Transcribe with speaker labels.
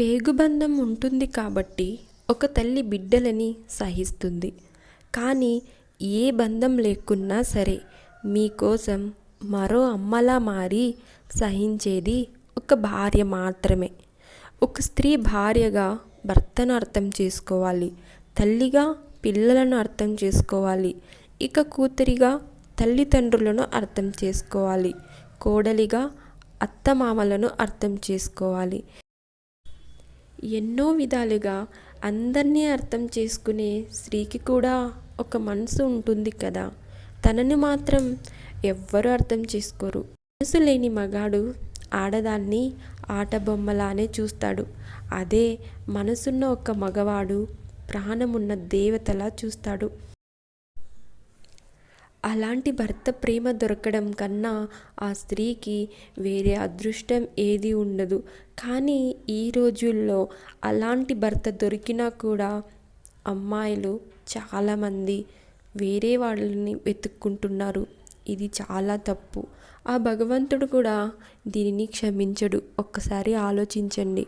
Speaker 1: పేగుబంధం ఉంటుంది కాబట్టి ఒక తల్లి బిడ్డలని సహిస్తుంది. కానీ ఏ బంధం లేకున్నా సరే మీకోసం మరో అమ్మలా మారి సహించేది ఒక భార్య మాత్రమే. ఒక స్త్రీ భార్యగా భర్తను అర్థం చేసుకోవాలి, తల్లిగా పిల్లలను అర్థం చేసుకోవాలి, ఇక కూతురిగా తల్లిదండ్రులను అర్థం చేసుకోవాలి, కోడలిగా అత్తమామలను అర్థం చేసుకోవాలి. ఎన్నో విధాలుగా అందరినీ అర్థం చేసుకునే స్త్రీకి కూడా ఒక మనసు ఉంటుంది కదా. తనని మాత్రం ఎవ్వరూ అర్థం చేసుకోరు. మనసు లేని మగాడు ఆడదాన్ని ఆటబొమ్మలానే చూస్తాడు. అదే మనసున్న ఒక మగవాడు ప్రాణమున్న దేవతలా చూస్తాడు. అలాంటి భర్త ప్రేమ దొరకడం కన్నా ఆ స్త్రీకి వేరే అదృష్టం ఏది ఉండదు. కానీ ఈ రోజుల్లో అలాంటి భర్త దొరికినా కూడా అమ్మాయిలు చాలామంది వేరే వాళ్ళని వెతుక్కుంటున్నారు. ఇది చాలా తప్పు. ఆ భగవంతుడు కూడా దీనిని క్షమించడు. ఒక్కసారి ఆలోచించండి.